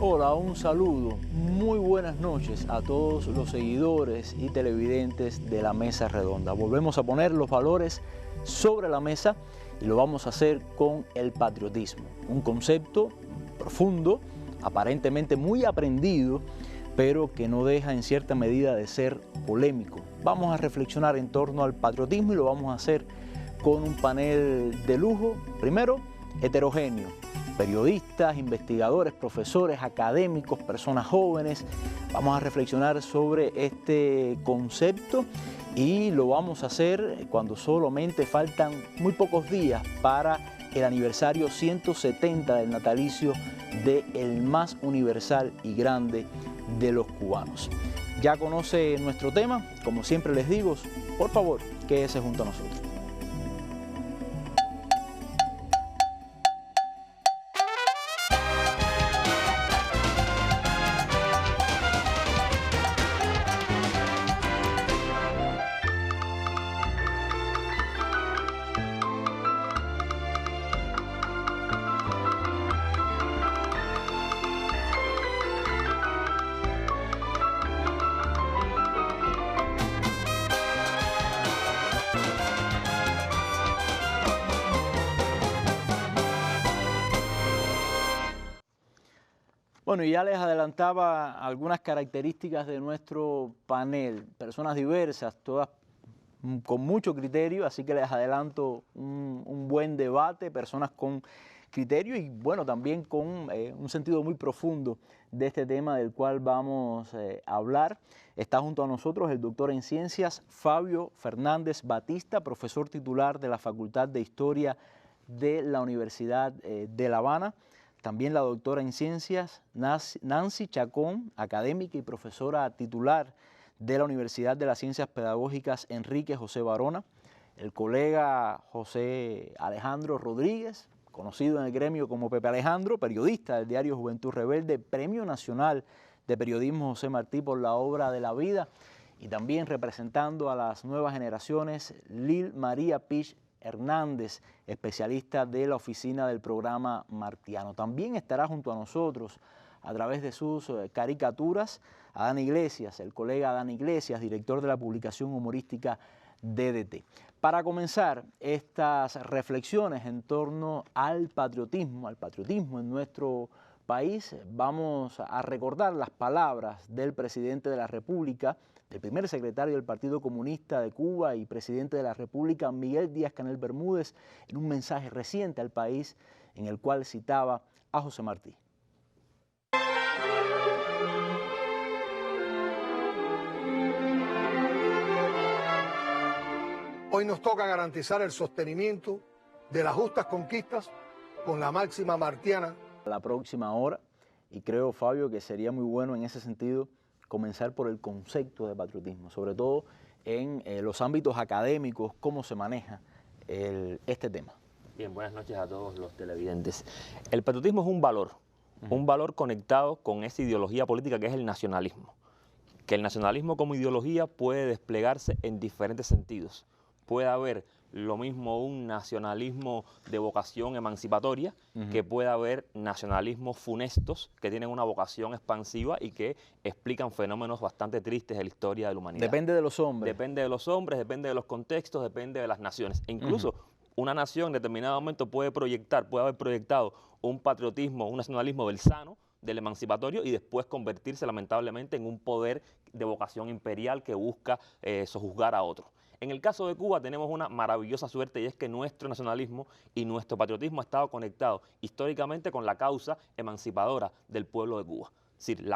Hola, un saludo, muy buenas noches a todos los seguidores y televidentes de La Mesa Redonda. Volvemos a poner los valores sobre la mesa y lo vamos a hacer con el patriotismo, un concepto profundo, aparentemente muy aprendido, pero que no deja en cierta medida de ser polémico. Vamos a reflexionar en torno al patriotismo y lo vamos a hacer con un panel de lujo, primero heterogéneo. Periodistas, investigadores, profesores, académicos, personas jóvenes. Vamos a reflexionar sobre este concepto y lo vamos a hacer cuando solamente faltan muy pocos días para el aniversario 170 del natalicio del más universal y grande de los cubanos. Ya conoce nuestro tema, como siempre les digo, por favor, quédese junto a nosotros. Bueno, y ya les adelantaba algunas características de nuestro panel, personas diversas, todas con mucho criterio, así que les adelanto un buen debate, personas con criterio y bueno, también con un sentido muy profundo de este tema del cual vamos a hablar. Está junto a nosotros el doctor en ciencias Fabio Fernández Batista, profesor titular de la Facultad de Historia de la Universidad de La Habana. También la doctora en ciencias Nancy Chacón, académica y profesora titular de la Universidad de las Ciencias Pedagógicas Enrique José Barona. El colega José Alejandro Rodríguez, conocido en el gremio como Pepe Alejandro, periodista del diario Juventud Rebelde, Premio Nacional de Periodismo José Martí por la obra de la vida. Y también representando a las nuevas generaciones, Lil María Pich Hernández, especialista de la oficina del programa Martiano. También estará junto a nosotros a través de sus caricaturas Adán Iglesias, el colega Adán Iglesias, director de la publicación humorística DDT. Para comenzar estas reflexiones en torno al patriotismo en nuestro país, vamos a recordar las palabras del presidente de la República, del primer secretario del Partido Comunista de Cuba y presidente de la República, Miguel Díaz-Canel Bermúdez, en un mensaje reciente al país en el cual citaba a José Martí. Hoy nos toca garantizar el sostenimiento de las justas conquistas con la máxima martiana. La próxima hora, y creo, Fabio, que sería muy bueno en ese sentido comenzar por el concepto de patriotismo, sobre todo en los ámbitos académicos, cómo se maneja este tema. Bien, buenas noches a todos los televidentes. El patriotismo es un valor conectado con esa ideología política que es el nacionalismo. Que el nacionalismo como ideología puede desplegarse en diferentes sentidos. Puede haber lo mismo un nacionalismo de vocación emancipatoria, que puede haber nacionalismos funestos que tienen una vocación expansiva y que explican fenómenos bastante tristes de la historia de la humanidad. Depende de los hombres. Depende de los hombres, depende de los contextos, depende de las naciones. E incluso una nación en determinado momento puede haber proyectado un patriotismo, un nacionalismo del sano, del emancipatorio, y después convertirse lamentablemente en un poder de vocación imperial que busca sojuzgar a otros. En el caso de Cuba tenemos una maravillosa suerte y es que nuestro nacionalismo y nuestro patriotismo ha estado conectado históricamente con la causa emancipadora del pueblo de Cuba. Es decir,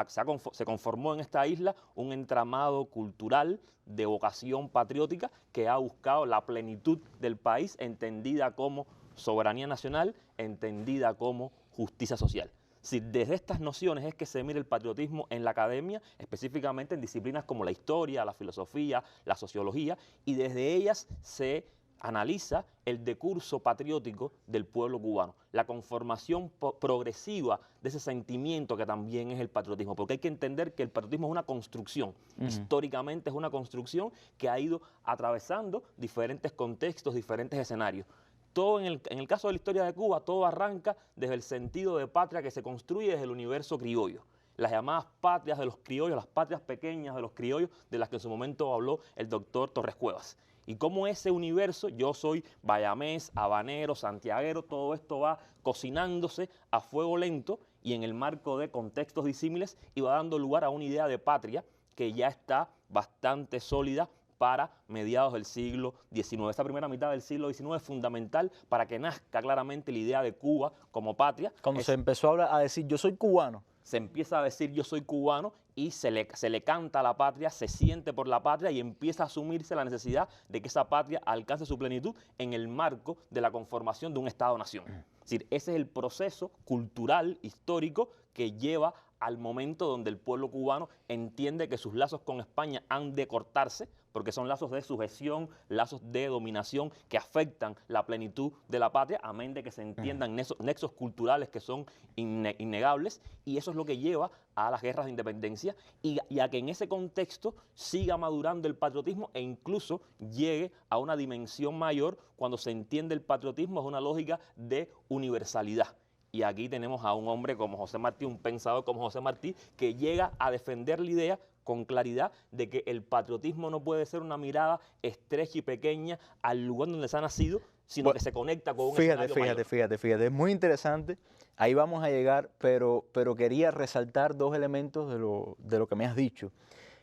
se conformó en esta isla un entramado cultural de vocación patriótica que ha buscado la plenitud del país entendida como soberanía nacional, entendida como justicia social. Si desde estas nociones es que se mira el patriotismo en la academia, específicamente en disciplinas como la historia, la filosofía, la sociología, y desde ellas se analiza el decurso patriótico del pueblo cubano, la conformación progresiva de ese sentimiento que también es el patriotismo, porque hay que entender que el patriotismo es una construcción, históricamente es una construcción que ha ido atravesando diferentes contextos, diferentes escenarios. Todo en el caso de la historia de Cuba, todo arranca desde el sentido de patria que se construye desde el universo criollo. Las llamadas patrias de los criollos, las patrias pequeñas de los criollos, de las que en su momento habló el doctor Torres Cuevas. Y cómo ese universo, yo soy bayamés, habanero, santiaguero, todo esto va cocinándose a fuego lento y en el marco de contextos disímiles y va dando lugar a una idea de patria que ya está bastante sólida para mediados del siglo XIX. Esta primera mitad del siglo XIX es fundamental para que nazca claramente la idea de Cuba como patria. Cuando se empezó a decir yo soy cubano. Se empieza a decir yo soy cubano y se le canta a la patria, se siente por la patria y empieza a asumirse la necesidad de que esa patria alcance su plenitud en el marco de la conformación de un Estado-nación. Es decir, ese es el proceso cultural, histórico, que lleva al momento donde el pueblo cubano entiende que sus lazos con España han de cortarse, porque son lazos de sujeción, lazos de dominación que afectan la plenitud de la patria, amén de que se entiendan nexos culturales que son innegables, y eso es lo que lleva a las guerras de independencia y a que en ese contexto siga madurando el patriotismo e incluso llegue a una dimensión mayor cuando se entiende el patriotismo es una lógica de universalidad. Y aquí tenemos a un hombre como José Martí, un pensador como José Martí, que llega a defender la idea con claridad de que el patriotismo no puede ser una mirada estrecha y pequeña al lugar donde se ha nacido, sino que se conecta con un escenario mayor. Fíjate, es muy interesante. Ahí vamos a llegar, pero quería resaltar dos elementos de lo que me has dicho,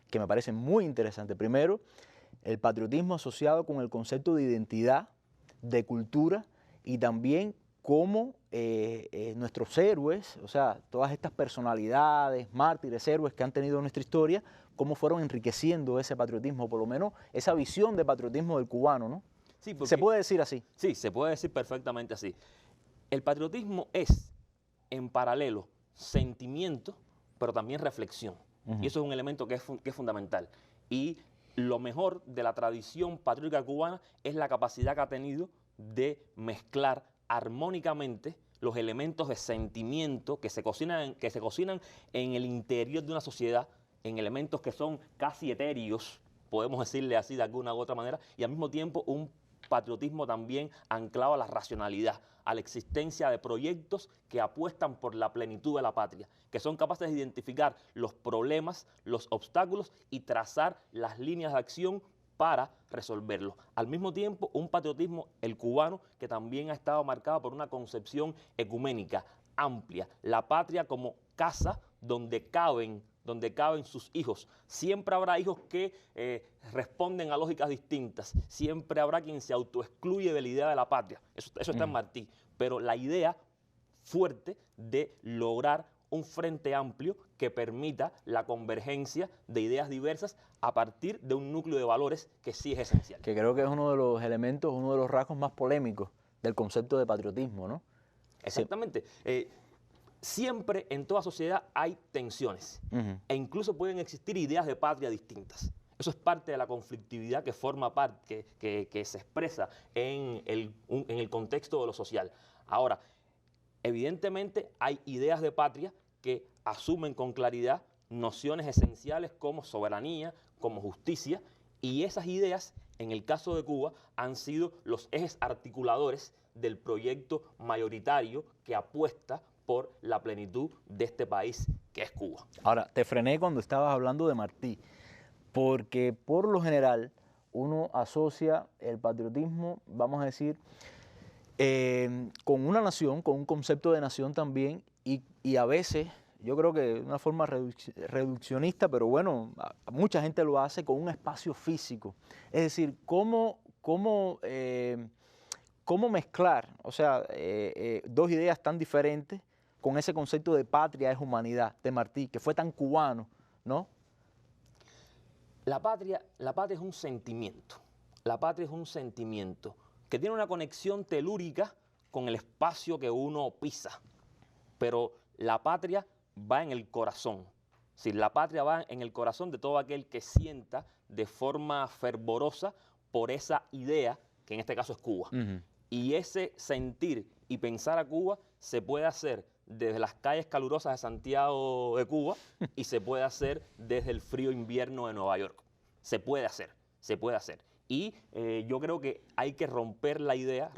que me parecen muy interesantes. Primero, el patriotismo asociado con el concepto de identidad, de cultura y también cómo nuestros héroes, o sea, todas estas personalidades, mártires, héroes que han tenido en nuestra historia, cómo fueron enriqueciendo ese patriotismo, por lo menos esa visión de patriotismo del cubano, ¿no? Sí, porque, ¿se puede decir así? Sí, se puede decir perfectamente así. El patriotismo es, en paralelo, sentimiento, pero también reflexión. Y eso es un elemento que es fundamental. Y lo mejor de la tradición patriótica cubana es la capacidad que ha tenido de mezclar armónicamente los elementos de sentimiento que se cocinan en el interior de una sociedad, en elementos que son casi etéreos, podemos decirle así de alguna u otra manera, y al mismo tiempo un patriotismo también anclado a la racionalidad, a la existencia de proyectos que apuestan por la plenitud de la patria, que son capaces de identificar los problemas, los obstáculos y trazar las líneas de acción para resolverlo. Al mismo tiempo, un patriotismo, el cubano, que también ha estado marcado por una concepción ecuménica, amplia. La patria como casa donde caben sus hijos. Siempre habrá hijos que responden a lógicas distintas. Siempre habrá quien se autoexcluye de la idea de la patria. Eso está en Martí. Pero la idea fuerte de lograr un frente amplio que permita la convergencia de ideas diversas a partir de un núcleo de valores que sí es esencial. Que creo que es uno de los elementos, uno de los rasgos más polémicos del concepto de patriotismo, ¿no? Exactamente. Siempre en toda sociedad hay tensiones e incluso pueden existir ideas de patria distintas. Eso es parte de la conflictividad que forma parte, que se expresa en el contexto de lo social. Ahora, evidentemente hay ideas de patria que asumen con claridad nociones esenciales como soberanía, como justicia, y esas ideas, en el caso de Cuba, han sido los ejes articuladores del proyecto mayoritario que apuesta por la plenitud de este país que es Cuba. Ahora, te frené cuando estabas hablando de Martí, porque por lo general uno asocia el patriotismo, vamos a decir, con una nación, con un concepto de nación también, y a veces, yo creo que de una forma reduccionista, pero bueno, mucha gente lo hace con un espacio físico. Es decir, cómo mezclar, o sea, dos ideas tan diferentes con ese concepto de patria es humanidad de Martí, que fue tan cubano, ¿no? La patria es un sentimiento. La patria es un sentimiento que tiene una conexión telúrica con el espacio que uno pisa. Pero la patria va en el corazón. Sí, la patria va en el corazón de todo aquel que sienta de forma fervorosa por esa idea, que en este caso es Cuba. Y ese sentir y pensar a Cuba se puede hacer desde las calles calurosas de Santiago de Cuba y se puede hacer desde el frío invierno de Nueva York. Se puede hacer, se puede hacer. Y yo creo que hay que romper la idea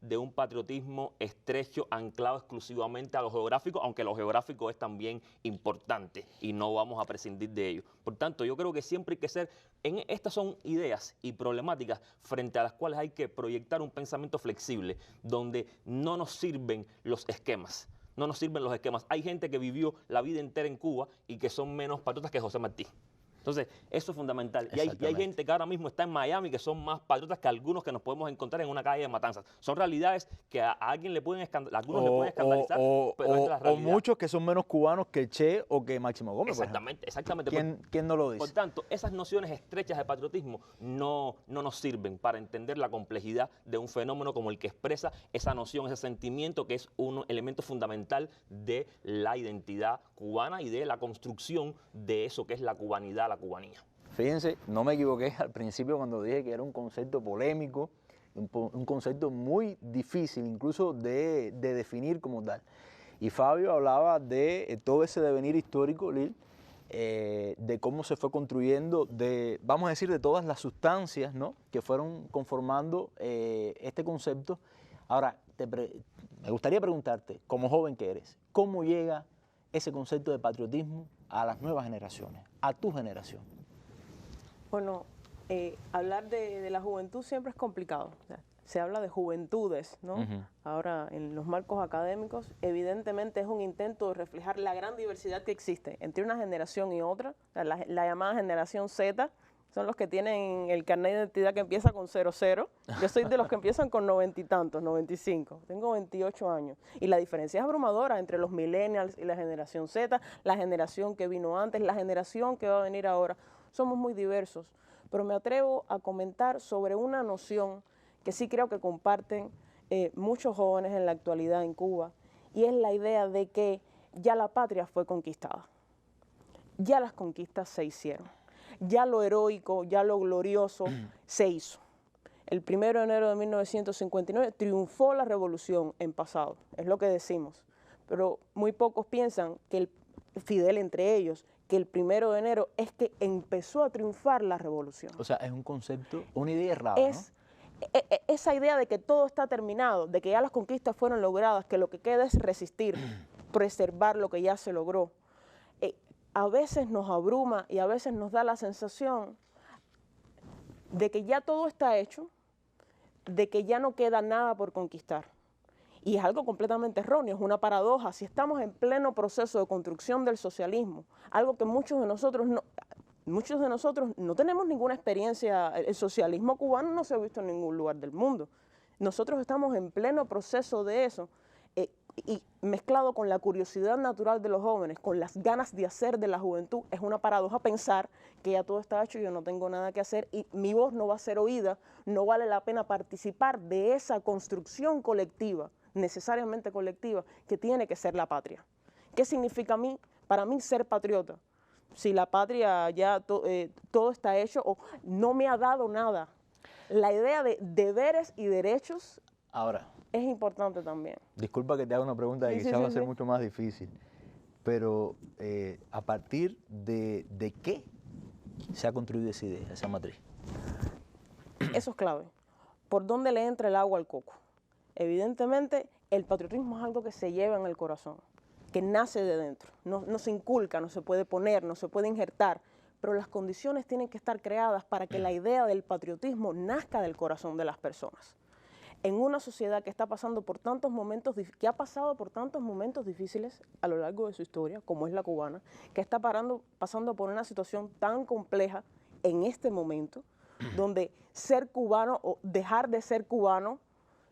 de un patriotismo estrecho, anclado exclusivamente a lo geográfico, aunque lo geográfico es también importante y no vamos a prescindir de ello. Por tanto, yo creo que siempre hay que ser, estas son ideas y problemáticas frente a las cuales hay que proyectar un pensamiento flexible, donde no nos sirven los esquemas. No nos sirven los esquemas. Hay gente que vivió la vida entera en Cuba y que son menos patriotas que José Martí. Entonces, eso es fundamental. Y hay gente que ahora mismo está en Miami que son más patriotas que algunos que nos podemos encontrar en una calle de Matanzas. Son realidades que a alguien le pueden algunos le pueden escandalizar, pero es la realidad. O muchos que son menos cubanos que Che o que Máximo Gómez. Exactamente, exactamente. ¿Quién no lo dice? Por tanto, esas nociones estrechas de patriotismo no nos sirven para entender la complejidad de un fenómeno como el que expresa esa noción, ese sentimiento que es un elemento fundamental de la identidad cubana y de la construcción de eso que es la cubanidad, la cubanía. Fíjense, no me equivoqué al principio cuando dije que era un concepto polémico, un concepto muy difícil incluso de definir como tal. Y Fabio hablaba de todo ese devenir histórico, Lil, de cómo se fue construyendo, vamos a decir, de todas las sustancias, ¿no?, que fueron conformando este concepto. Ahora, me gustaría preguntarte, como joven que eres, ¿cómo llega ese concepto de patriotismo a las nuevas generaciones, a tu generación? Bueno, hablar de la juventud siempre es complicado. O sea, se habla de juventudes, ¿no? Ahora, en los marcos académicos, evidentemente es un intento de reflejar la gran diversidad que existe entre una generación y otra. O sea, la llamada generación Z son los que tienen el carnet de identidad que empieza con 00. Yo soy de los que empiezan con 90 y tantos, 95. Tengo 28 años. Y la diferencia es abrumadora entre los millennials y la generación Z, la generación que vino antes, la generación que va a venir ahora. Somos muy diversos. Pero me atrevo a comentar sobre una noción que sí creo que comparten muchos jóvenes en la actualidad en Cuba, y es la idea de que ya la patria fue conquistada. Ya las conquistas se hicieron. Ya lo heroico, ya lo glorioso se hizo. El 1 de enero de 1959 triunfó la revolución en pasado, es lo que decimos. Pero muy pocos piensan que Fidel entre ellos, que el 1 de enero es que empezó a triunfar la revolución. O sea, es un concepto, una idea errada, ¿no? Esa idea de que todo está terminado, de que ya las conquistas fueron logradas, que lo que queda es resistir, preservar lo que ya se logró. A veces nos abruma y a veces nos da la sensación de que ya todo está hecho, de que ya no queda nada por conquistar. Y es algo completamente erróneo, es una paradoja. Si estamos en pleno proceso de construcción del socialismo, algo que muchos de nosotros no tenemos ninguna experiencia, el socialismo cubano no se ha visto en ningún lugar del mundo. Nosotros estamos en pleno proceso de eso. Y mezclado con la curiosidad natural de los jóvenes, con las ganas de hacer de la juventud, es una paradoja pensar que ya todo está hecho y yo no tengo nada que hacer y mi voz no va a ser oída, no vale la pena participar de esa construcción colectiva, necesariamente colectiva, que tiene que ser la patria. ¿Qué significa para mí ser patriota? Si la patria ya todo está hecho o no me ha dado nada. La idea de deberes y derechos ahora es importante también. Disculpa que te haga una pregunta que quizás va a ser mucho más difícil, pero ¿a partir de qué se ha construido esa idea, esa matriz? Eso es clave. ¿Por dónde le entra el agua al coco? Evidentemente, el patriotismo es algo que se lleva en el corazón, que nace de dentro. No se inculca, no se puede poner, no se puede injertar, pero las condiciones tienen que estar creadas para que la idea del patriotismo nazca del corazón de las personas. En una sociedad que está pasando por tantos momentos, que ha pasado por tantos momentos difíciles a lo largo de su historia, como es la cubana, que está pasando por una situación tan compleja en este momento, donde ser cubano o dejar de ser cubano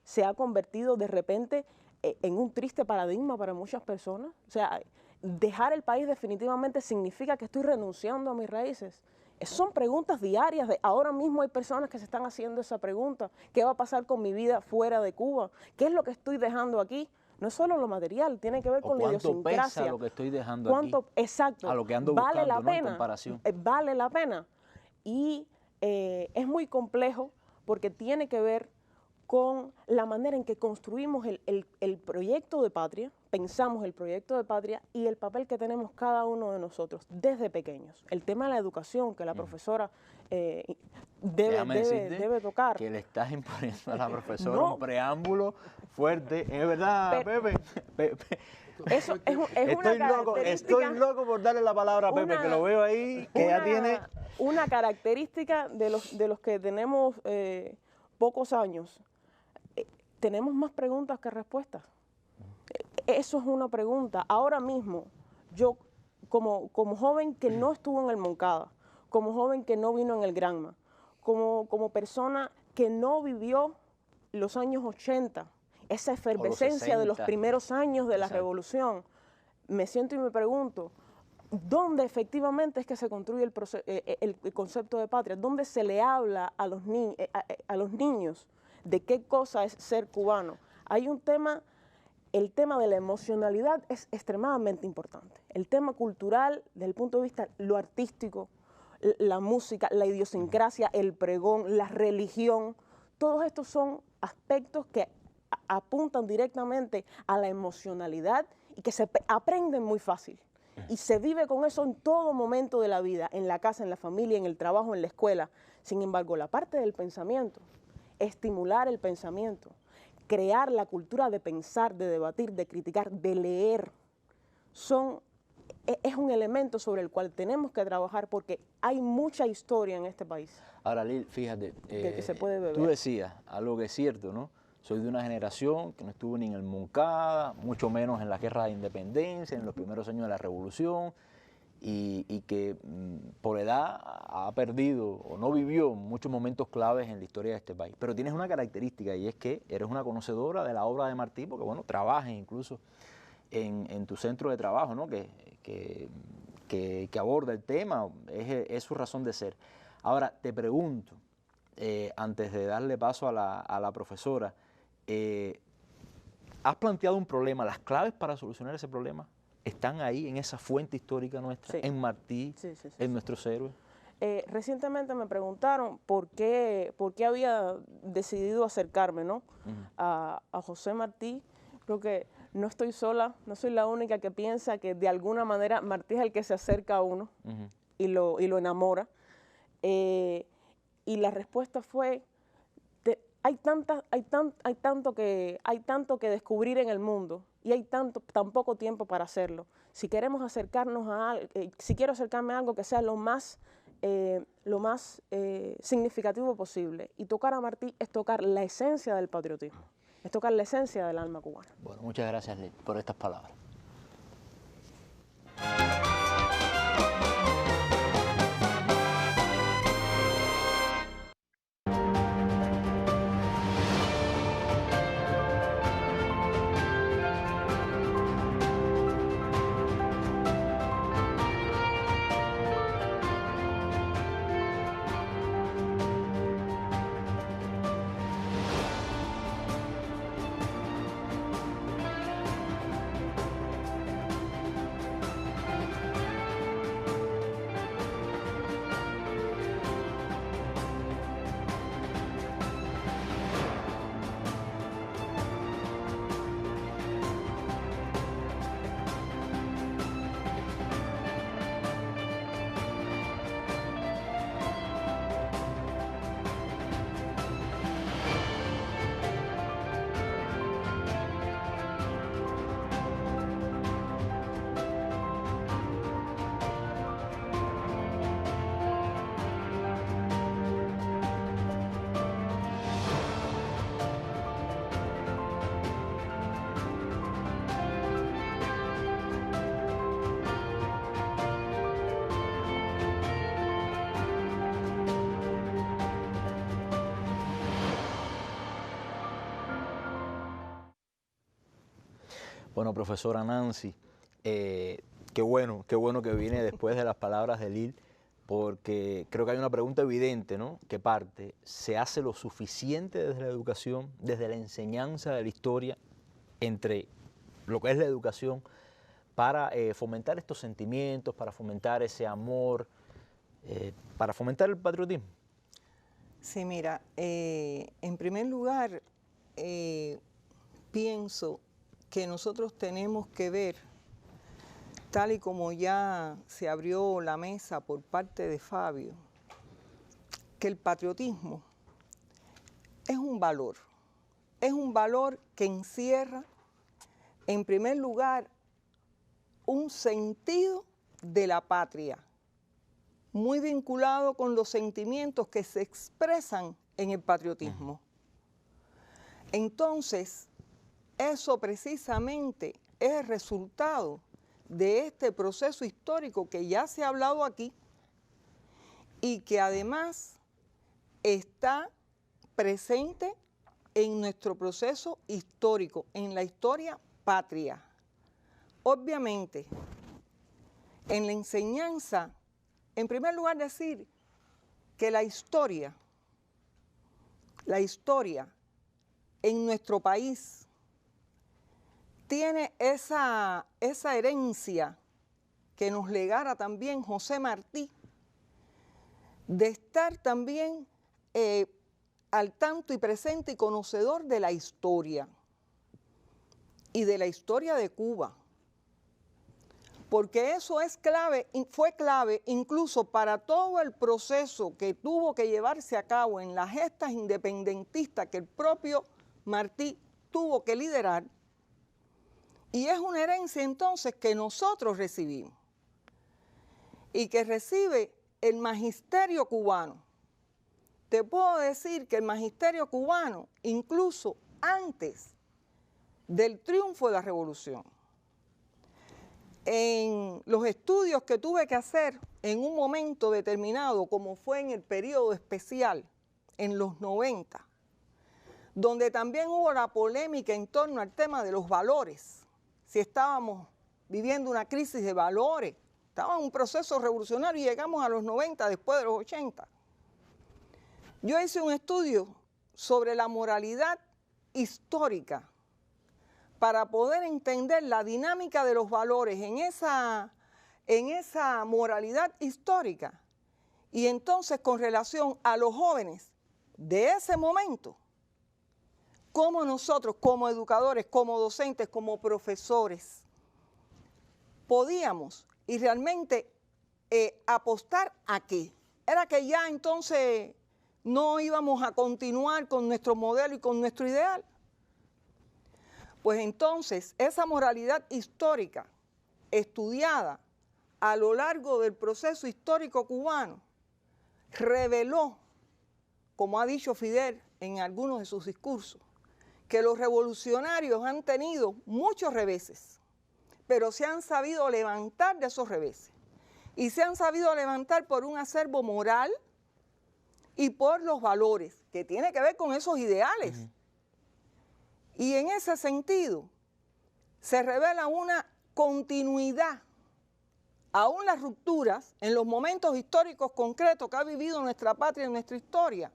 se ha convertido de repente en un triste paradigma para muchas personas. O sea, dejar el país definitivamente significa que estoy renunciando a mis raíces. Son preguntas diarias. Ahora mismo hay personas que se están haciendo esa pregunta. ¿Qué va a pasar con mi vida fuera de Cuba? ¿Qué es lo que estoy dejando aquí? No es solo lo material, tiene que ver con la idiosincrasia. ¿Cuánto pesa lo que estoy dejando aquí? Exacto. A lo que ando buscando, ¿no? En comparación. Vale la pena. Y es muy complejo porque tiene que ver con la manera en que construimos el proyecto de patria, pensamos el proyecto de patria y el papel que tenemos cada uno de nosotros desde pequeños. El tema de la educación que la profesora debe tocar. Que le estás imponiendo a la profesora No. un preámbulo fuerte. Es verdad, Pepe. Eso es una característica. Estoy loco por darle la palabra a Pepe, que lo veo ahí, que ya tiene... Una característica de los que tenemos pocos años. Tenemos más preguntas que respuestas. Eso es una pregunta. Ahora mismo, yo como joven que no estuvo en el Moncada, como joven que no vino en el Granma, como persona que no vivió los años 80, esa efervescencia de los primeros años de la revolución, me siento y me pregunto, ¿dónde efectivamente es que se construye el concepto de patria? ¿Dónde se le habla a los niños de qué cosa es ser cubano? Hay un tema, el tema de la emocionalidad es extremadamente importante. El tema cultural, desde el punto de vista lo artístico, la música, la idiosincrasia, el pregón, la religión, todos estos son aspectos que apuntan directamente a la emocionalidad y que se aprenden muy fácil. Y se vive con eso en todo momento de la vida, en la casa, en la familia, en el trabajo, en la escuela. Sin embargo, la parte del pensamiento, estimular el pensamiento, crear la cultura de pensar, de debatir, de criticar, de leer, es un elemento sobre el cual tenemos que trabajar porque hay mucha historia en este país. Ahora, Lil, fíjate, que se puede beber. Tú decías algo que es cierto, ¿no? Soy de una generación que no estuvo ni en el Moncada, mucho menos en la guerra de independencia, en los primeros años de la revolución, y que por edad ha perdido o no vivió muchos momentos claves en la historia de este país. Pero tienes una característica y es que eres una conocedora de la obra de Martí, porque bueno, trabajas incluso en tu centro de trabajo, ¿no? que aborda el tema, es su razón de ser. Ahora, te pregunto, antes de darle paso a la profesora, ¿has planteado un problema? ¿Las claves para solucionar ese problema están ahí, en esa fuente histórica nuestra, Sí. en Martí, en nuestros héroes? Recientemente me preguntaron por qué había decidido acercarme, ¿no? a José Martí. Creo que no estoy sola, no soy la única que piensa que de alguna manera Martí es el que se acerca a uno y lo enamora. Y la respuesta fue, hay tanto que descubrir en el mundo y hay tan poco tiempo para hacerlo. Si queremos acercarnos a algo, si quiero acercarme a algo que sea lo más significativo posible. Y tocar a Martí es tocar la esencia del patriotismo, es tocar la esencia del alma cubana. Bueno, muchas gracias, Lil, por estas palabras. Bueno, profesora Nancy, qué bueno que viene después de las palabras de Lil, porque creo que hay una pregunta evidente, ¿no? Que parte, ¿se hace lo suficiente desde la educación, desde la enseñanza de la historia, entre lo que es la educación, para fomentar estos sentimientos, para fomentar ese amor, para fomentar el patriotismo? Sí, mira, en primer lugar, pienso que nosotros tenemos que ver, tal y como ya se abrió la mesa por parte de Fabio, que el patriotismo es un valor que encierra, en primer lugar, un sentido de la patria, muy vinculado con los sentimientos que se expresan en el patriotismo. Entonces, eso precisamente es el resultado de este proceso histórico que ya se ha hablado aquí y que además está presente en nuestro proceso histórico, en la historia patria. Obviamente, en la enseñanza, en primer lugar decir que la historia en nuestro país tiene esa herencia que nos legara también José Martí, de estar también al tanto y presente y conocedor de la historia y de la historia de Cuba, porque eso es clave, fue clave incluso para todo el proceso que tuvo que llevarse a cabo en las gestas independentistas que el propio Martí tuvo que liderar, y es una herencia entonces que nosotros recibimos y que recibe el magisterio cubano. Te puedo decir que el magisterio cubano, incluso antes del triunfo de la revolución, en los estudios que tuve que hacer en un momento determinado, como fue en el periodo especial, en los 90, donde también hubo la polémica en torno al tema de los valores, si estábamos viviendo una crisis de valores, estaba en un proceso revolucionario y llegamos a los 90 después de los 80. Yo hice un estudio sobre la moralidad histórica para poder entender la dinámica de los valores en esa moralidad histórica y entonces con relación a los jóvenes de ese momento, cómo nosotros como educadores, como docentes, como profesores, podíamos y realmente apostar a qué. Era que ya entonces no íbamos a continuar con nuestro modelo y con nuestro ideal. Pues entonces esa moralidad histórica estudiada a lo largo del proceso histórico cubano reveló, como ha dicho Fidel en algunos de sus discursos, que los revolucionarios han tenido muchos reveses, pero se han sabido levantar de esos reveses. Y se han sabido levantar por un acervo moral y por los valores, que tiene que ver con esos ideales. Y en ese sentido, se revela una continuidad, aún las rupturas, en los momentos históricos concretos que ha vivido nuestra patria en nuestra historia,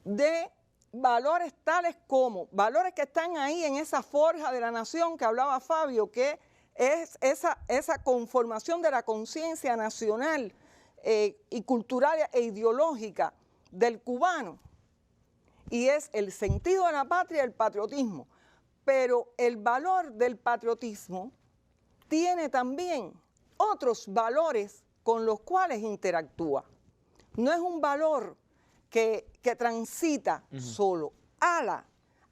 de valores tales como, valores que están ahí en esa forja de la nación que hablaba Fabio, que es esa conformación de la conciencia nacional y cultural e ideológica del cubano, y es el sentido de la patria, el patriotismo. Pero el valor del patriotismo tiene también otros valores con los cuales interactúa. No es un valor que transita solo,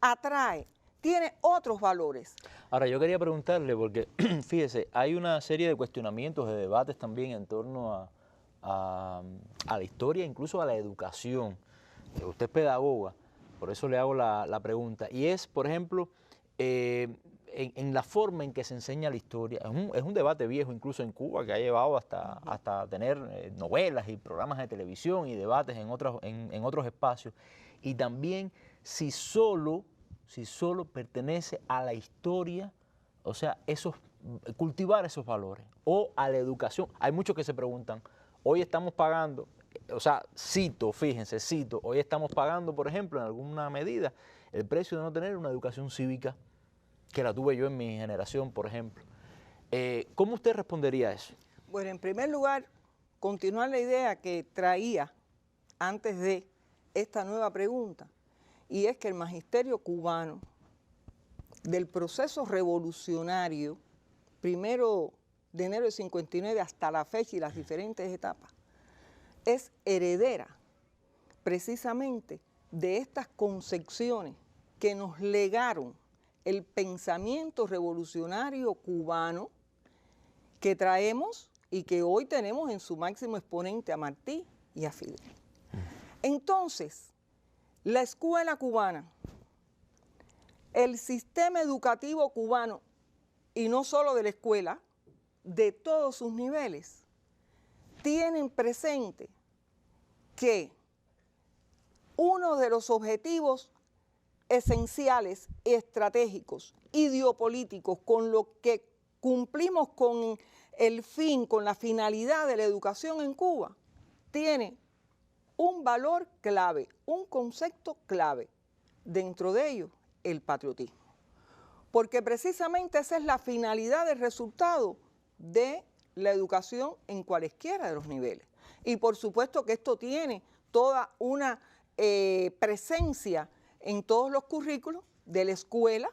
atrae, tiene otros valores. Ahora, yo quería preguntarle, porque fíjese, hay una serie de cuestionamientos, de debates también en torno a la historia, incluso a la educación. Usted es pedagoga, por eso le hago la pregunta. Y es, por ejemplo, en la forma en que se enseña la historia. Es un debate viejo incluso en Cuba que ha llevado hasta tener novelas y programas de televisión y debates en otros espacios. Y también si solo pertenece a la historia, o sea, cultivar esos valores, o a la educación. Hay muchos que se preguntan, hoy estamos pagando, o sea, cito, hoy estamos pagando, por ejemplo, en alguna medida, el precio de no tener una educación cívica, que la tuve yo en mi generación, por ejemplo. ¿Cómo usted respondería a eso? Bueno, en primer lugar, continuar la idea que traía antes de esta nueva pregunta, y es que el magisterio cubano del proceso revolucionario, 1 de enero del 59 hasta la fecha y las diferentes etapas, es heredera precisamente de estas concepciones que nos legaron el pensamiento revolucionario cubano que traemos y que hoy tenemos en su máximo exponente a Martí y a Fidel. Entonces, la escuela cubana, el sistema educativo cubano, y no solo de la escuela, de todos sus niveles, tienen presente que uno de los objetivos esenciales, estratégicos, ideopolíticos, con lo que cumplimos con el fin, con la finalidad de la educación en Cuba, tiene un valor clave, un concepto clave, dentro de ellos el patriotismo. Porque precisamente esa es la finalidad del resultado de la educación en cualesquiera de los niveles. Y por supuesto que esto tiene toda una presencia en todos los currículos de la escuela,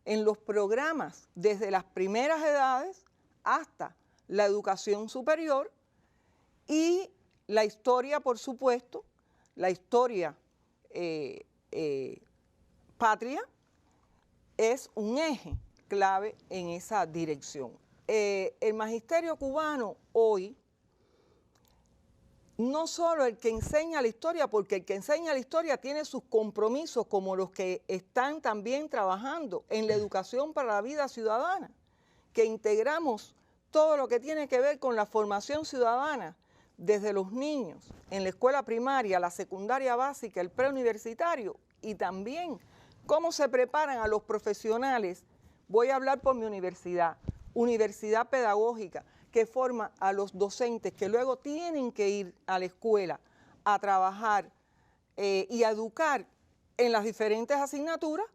en los programas desde las primeras edades hasta la educación superior, y la historia, por supuesto, la historia patria, es un eje clave en esa dirección. El magisterio cubano hoy, no solo el que enseña la historia, porque el que enseña la historia tiene sus compromisos como los que están también trabajando en la educación para la vida ciudadana, que integramos todo lo que tiene que ver con la formación ciudadana desde los niños en la escuela primaria, la secundaria básica, el preuniversitario, y también cómo se preparan a los profesionales. Voy a hablar por mi universidad, universidad pedagógica, que forma a los docentes que luego tienen que ir a la escuela a trabajar y a educar en las diferentes asignaturas,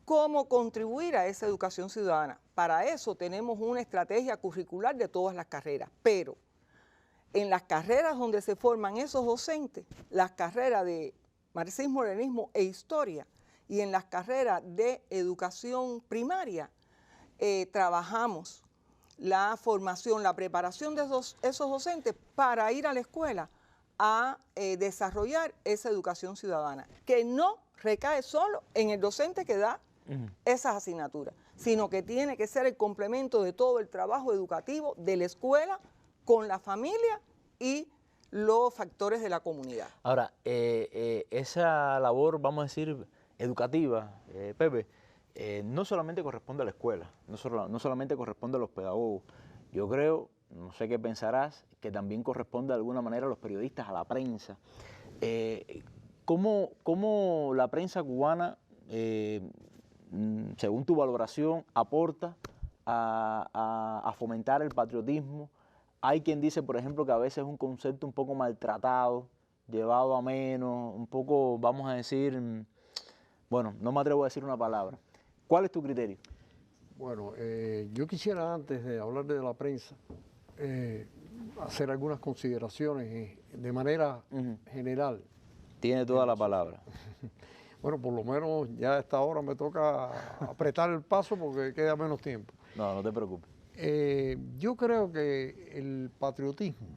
cómo contribuir a esa educación ciudadana. Para eso tenemos una estrategia curricular de todas las carreras, pero en las carreras donde se forman esos docentes, las carreras de marxismo, leninismo e historia, y en las carreras de educación primaria, trabajamos la formación, la preparación de esos docentes para ir a la escuela a desarrollar esa educación ciudadana, que no recae solo en el docente que da esas asignaturas, sino que tiene que ser el complemento de todo el trabajo educativo de la escuela con la familia y los factores de la comunidad. Ahora, esa labor, vamos a decir, educativa, Pepe, no solamente corresponde a la escuela, no solamente corresponde a los pedagogos. Yo creo, no sé qué pensarás, que también corresponde de alguna manera a los periodistas, a la prensa. ¿Cómo la prensa cubana, según tu valoración, aporta a fomentar el patriotismo? Hay quien dice, por ejemplo, que a veces es un concepto un poco maltratado, llevado a menos, un poco, vamos a decir, bueno, no me atrevo a decir una palabra. ¿Cuál es tu criterio? Bueno, yo quisiera, antes de hablar de la prensa, hacer algunas consideraciones de manera general. Tiene toda la palabra. Bueno, por lo menos ya a esta hora me toca apretar el paso porque queda menos tiempo. No, no te preocupes. Yo creo que el patriotismo,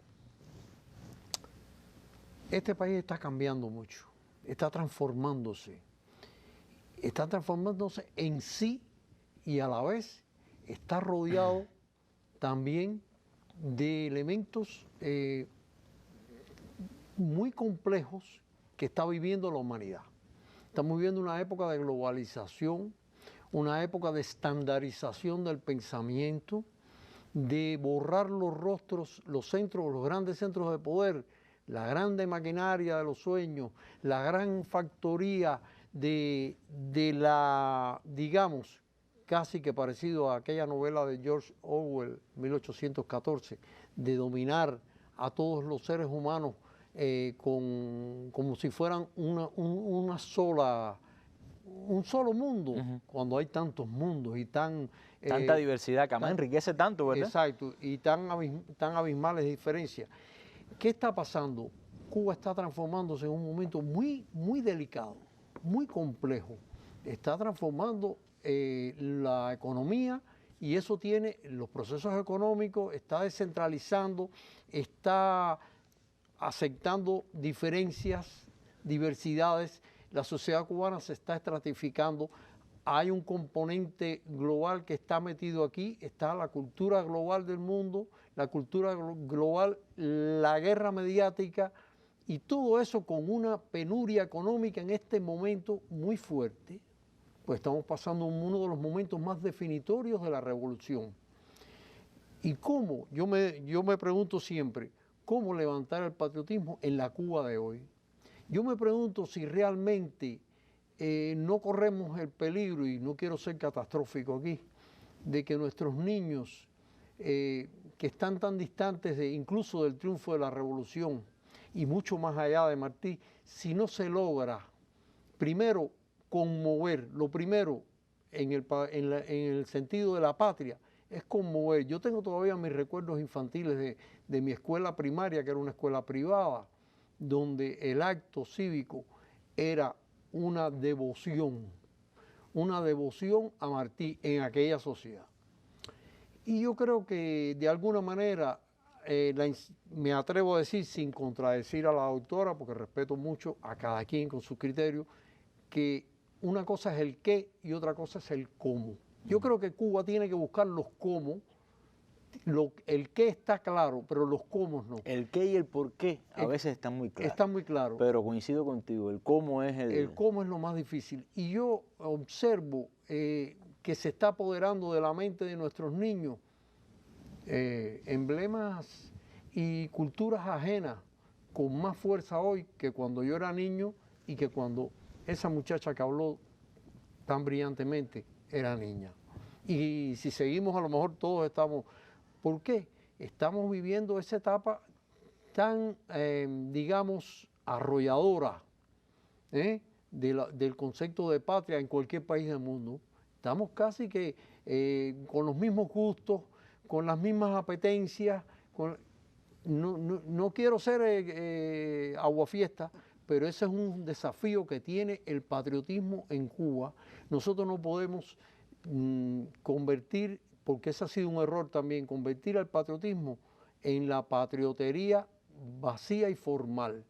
este país está cambiando mucho, está transformándose en sí, y a la vez está rodeado también de elementos muy complejos que está viviendo la humanidad. Estamos viviendo una época de globalización, una época de estandarización del pensamiento, de borrar los rostros, los grandes centros de poder, la grande maquinaria de los sueños, la gran factoría de la, digamos, casi que parecido a aquella novela de George Orwell, 1814, de dominar a todos los seres humanos como si fueran un solo mundo, cuando hay tantos mundos y tanta diversidad que además enriquece tanto, ¿verdad? Exacto, y tan abismales diferencias. ¿Qué está pasando? Cuba está transformándose en un momento muy, muy delicado, muy complejo. Está transformando la economía y eso tiene los procesos económicos, está descentralizando, está aceptando diferencias, diversidades. La sociedad cubana se está estratificando. Hay un componente global que está metido aquí, está la cultura global del mundo, la cultura global, la guerra mediática y todo eso con una penuria económica en este momento muy fuerte. Pues estamos pasando uno de los momentos más definitorios de la revolución. ¿Y cómo? Yo me pregunto siempre, ¿cómo levantar el patriotismo en la Cuba de hoy? Yo me pregunto si realmente no corremos el peligro, y no quiero ser catastrófico aquí, de que nuestros niños que están tan distantes incluso del triunfo de la revolución y mucho más allá de Martí, si no se logra primero conmover, lo primero en el sentido de la patria es conmover. Yo tengo todavía mis recuerdos infantiles de mi escuela primaria, que era una escuela privada, donde el acto cívico era una devoción a Martí en aquella sociedad. Y yo creo que de alguna manera, me atrevo a decir, sin contradecir a la doctora, porque respeto mucho a cada quien con su criterio, que una cosa es el qué y otra cosa es el cómo. Yo creo que Cuba tiene que buscar los cómo. El qué está claro, pero los cómo no. El qué y el por qué a veces están muy claros. Está muy claro. Pero coincido contigo, el cómo es El cómo es lo más difícil. Y yo observo que se está apoderando de la mente de nuestros niños emblemas y culturas ajenas con más fuerza hoy que cuando yo era niño y que cuando esa muchacha que habló tan brillantemente era niña. Y si seguimos, a lo mejor todos estamos... ¿Por qué? Estamos viviendo esa etapa tan, digamos, arrolladora del concepto de patria en cualquier país del mundo. Estamos casi que con los mismos gustos, con las mismas apetencias. No quiero ser aguafiesta, pero ese es un desafío que tiene el patriotismo en Cuba. Nosotros no podemos convertir, porque ese ha sido un error también, convertir al patriotismo en la patriotería vacía y formal.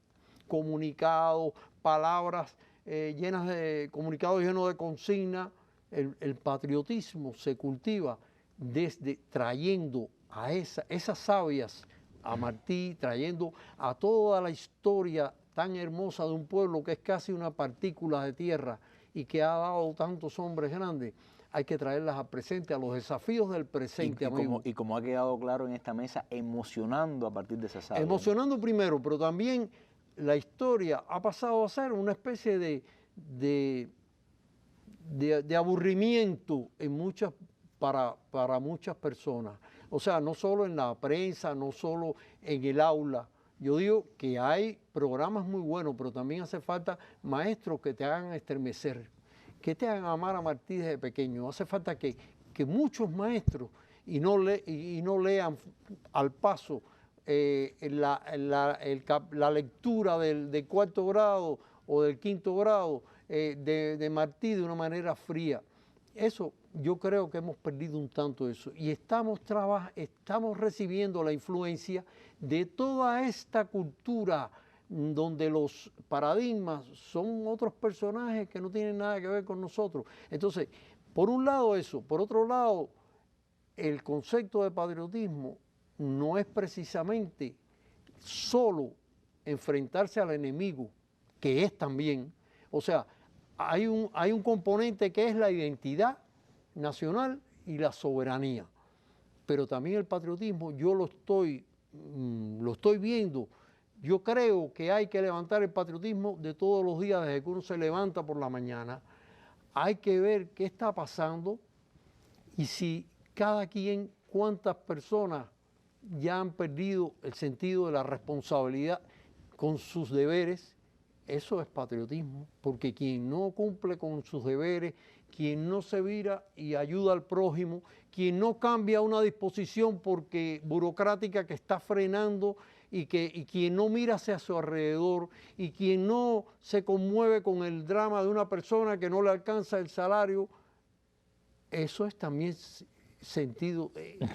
Comunicados, palabras llenas de comunicados llenos de consignas. El patriotismo se cultiva desde trayendo a esas sabias, a Martí, trayendo a toda la historia tan hermosa de un pueblo que es casi una partícula de tierra y que ha dado tantos hombres grandes. Hay que traerlas al presente, a los desafíos del presente, amigo. Y como ha quedado claro en esta mesa, emocionando a partir de esa sala. Emocionando primero, pero también la historia ha pasado a ser una especie de aburrimiento para muchas personas. O sea, no solo en la prensa, no solo en el aula. Yo digo que hay programas muy buenos, pero también hace falta maestros que te hagan estremecer, que te hagan amar a Martí desde pequeño. Hace falta que muchos maestros, y no lean al paso la lectura del cuarto grado o del quinto grado de Martí de una manera fría. Eso, yo creo que hemos perdido un tanto eso. Y estamos recibiendo la influencia de toda esta cultura donde los paradigmas son otros personajes que no tienen nada que ver con nosotros. Entonces, por un lado eso, por otro lado, el concepto de patriotismo no es precisamente solo enfrentarse al enemigo, que es también, o sea, hay un componente que es la identidad nacional y la soberanía, pero también el patriotismo yo lo estoy viendo. Yo creo que hay que levantar el patriotismo de todos los días desde que uno se levanta por la mañana. Hay que ver qué está pasando y si cada quien, cuántas personas ya han perdido el sentido de la responsabilidad con sus deberes. Eso es patriotismo, porque quien no cumple con sus deberes, quien no se vira y ayuda al prójimo, quien no cambia una disposición porque burocrática que está frenando y quien no mira hacia su alrededor y quien no se conmueve con el drama de una persona que no le alcanza el salario, eso es también sentido,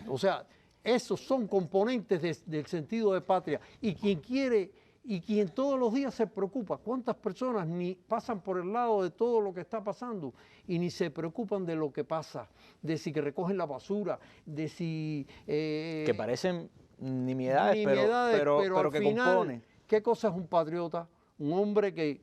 o sea, esos son componentes del sentido de patria. Y quien quiere y quien todos los días se preocupa, ¿cuántas personas ni pasan por el lado de todo lo que está pasando y ni se preocupan de lo que pasa, de si que recogen la basura, de si... que parecen nimiedades, pero al que final, componen. ¿qué cosa es un patriota? Un hombre que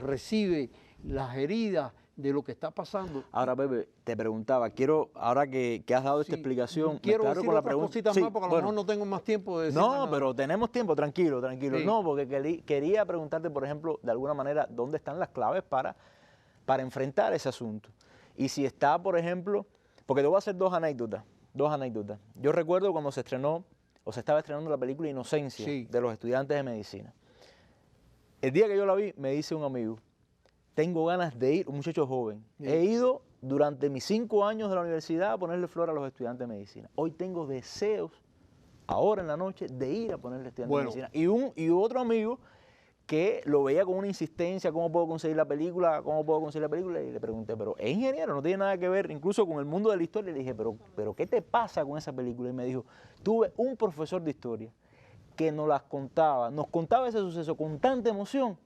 recibe las heridas de lo que está pasando. Ahora, Pepe, te preguntaba, ahora que has dado esta explicación, quiero me decir con la otras pregunta. cositas más, porque a lo mejor no tengo más tiempo de decir No, nada. pero tenemos tiempo, tranquilo. Sí. No, porque quería preguntarte, por ejemplo, de alguna manera, ¿dónde están las claves para enfrentar ese asunto? Y si está, por ejemplo, porque te voy a hacer dos anécdotas. Yo recuerdo cuando se estrenó, o se estaba estrenando la película Inocencia, Sí. de los estudiantes de medicina. El día que yo la vi, me dice un amigo, tengo ganas de ir, un muchacho joven, Sí. he ido durante mis 5 años de la universidad a ponerle flor a los estudiantes de medicina. Hoy tengo deseos, ahora en la noche, de ir a ponerle estudiantes de medicina. Y otro amigo que lo veía con una insistencia, ¿cómo puedo conseguir la película? Y le pregunté, pero es ingeniero, no tiene nada que ver incluso con el mundo de la historia. Y le dije, pero ¿qué te pasa con esa película? Y me dijo, tuve un profesor de historia que nos contaba ese suceso con tanta emoción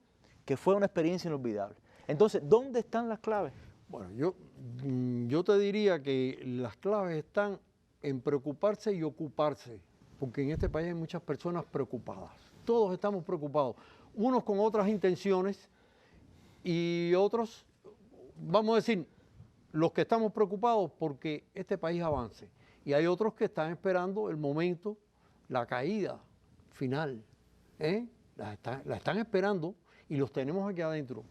que fue una experiencia inolvidable. Entonces, ¿dónde están las claves? Bueno, yo te diría que las claves están en preocuparse y ocuparse, porque en este país hay muchas personas preocupadas. Todos estamos preocupados, unos con otras intenciones y otros, vamos a decir, los que estamos preocupados porque este país avance. Y hay otros que están esperando el momento, la caída final. La están esperando y los tenemos aquí adentro.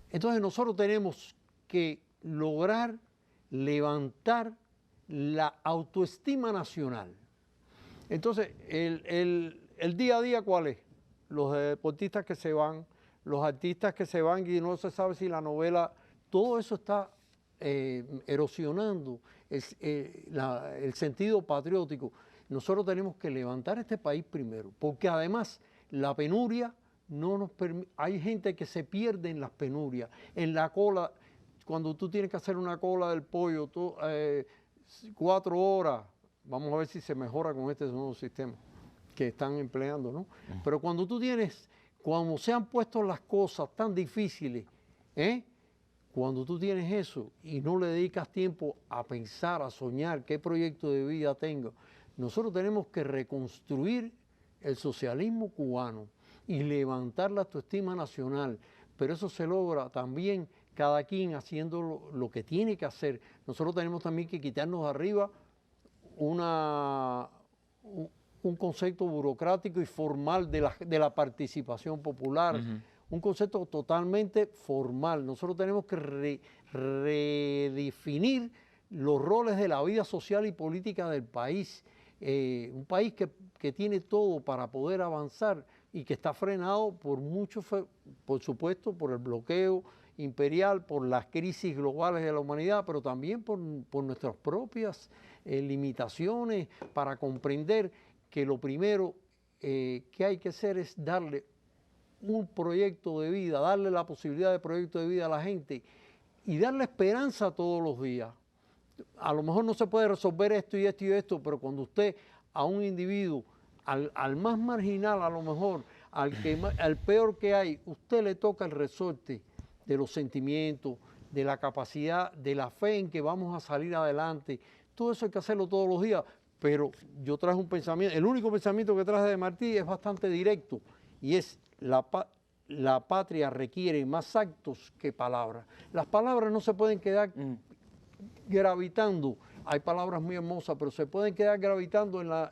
Entonces nosotros tenemos que lograr levantar la autoestima nacional. Entonces, el día a día, ¿cuál es? Los deportistas que se van, los artistas que se van y no se sabe si la novela, todo eso está erosionando el sentido patriótico. Nosotros tenemos que levantar este país primero, porque además la penuria no nos permite. Hay gente que se pierde en las penurias, en la cola. Cuando tú tienes que hacer una cola del pollo, 4 horas, vamos a ver si se mejora con este nuevo sistema que están empleando, ¿no? Pero cuando se han puesto las cosas tan difíciles, cuando tú tienes eso y no le dedicas tiempo a pensar, a soñar qué proyecto de vida tengo, nosotros tenemos que reconstruir el socialismo cubano y levantar la autoestima nacional, pero eso se logra también cada quien haciendo lo que tiene que hacer. Nosotros tenemos también que quitarnos de arriba un concepto burocrático y formal de la participación popular, un concepto totalmente formal. Nosotros tenemos que redefinir los roles de la vida social y política del país. Un país que tiene todo para poder avanzar y que está frenado por supuesto, por el bloqueo imperial, por las crisis globales de la humanidad, pero también por nuestras propias limitaciones, para comprender que lo primero que hay que hacer es darle un proyecto de vida, darle la posibilidad de proyecto de vida a la gente y darle esperanza todos los días. A lo mejor no se puede resolver esto y esto y esto, pero cuando usted a un individuo, al más marginal a lo mejor, al peor que hay, usted le toca el resorte de los sentimientos, de la capacidad, de la fe en que vamos a salir adelante. Todo eso hay que hacerlo todos los días, pero yo traje un pensamiento, el único pensamiento que traje de Martí es bastante directo y es la patria requiere más actos que palabras. Las palabras no se pueden quedar gravitando. Hay palabras muy hermosas, pero se pueden quedar gravitando en la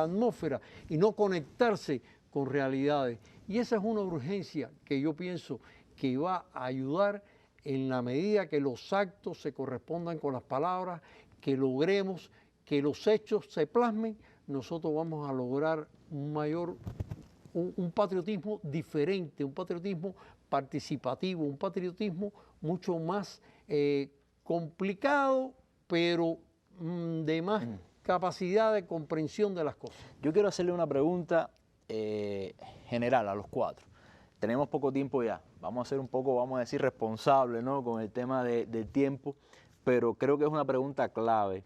atmósfera y no conectarse con realidades. Y esa es una urgencia que yo pienso que va a ayudar en la medida que los actos se correspondan con las palabras, que logremos que los hechos se plasmen, nosotros vamos a lograr un patriotismo diferente, un patriotismo participativo, un patriotismo mucho más complicado, pero de más capacidad de comprensión de las cosas. Yo quiero hacerle una pregunta general a los cuatro. Tenemos poco tiempo ya, vamos a ser un poco, vamos a decir, responsables, ¿no?, con el tema del tiempo, pero creo que es una pregunta clave.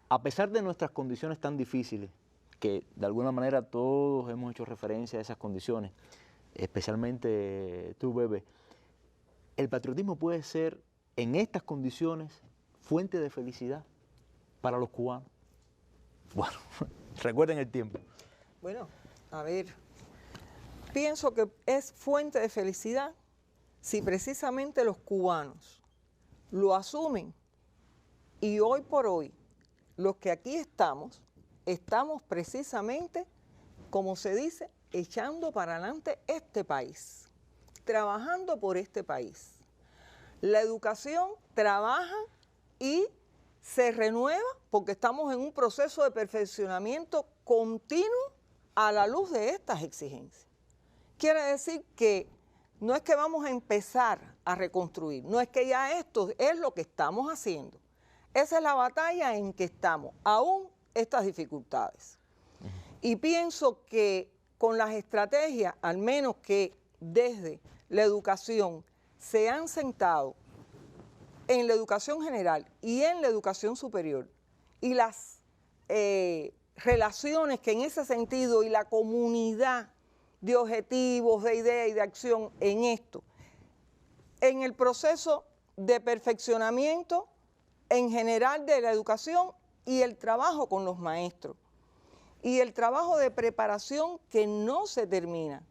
A pesar de nuestras condiciones tan difíciles, que de alguna manera todos hemos hecho referencia a esas condiciones, especialmente tú, Bebe, ¿el patriotismo puede ser en estas condiciones fuente de felicidad para los cubanos? Bueno, recuerden el tiempo. Bueno, a ver, pienso que es fuente de felicidad si precisamente los cubanos lo asumen y hoy por hoy los que aquí estamos precisamente, como se dice, echando para adelante este país, trabajando por este país. La educación trabaja y se renueva porque estamos en un proceso de perfeccionamiento continuo a la luz de estas exigencias. Quiere decir que no es que vamos a empezar a reconstruir, no es que ya esto es lo que estamos haciendo. Esa es la batalla en que estamos, aún estas dificultades. Y pienso que con las estrategias, al menos que desde la educación se han sentado en la educación general y en la educación superior, y las relaciones que en ese sentido y la comunidad de objetivos, de ideas y de acción en esto, en el proceso de perfeccionamiento en general de la educación y el trabajo con los maestros y el trabajo de preparación que no se termina,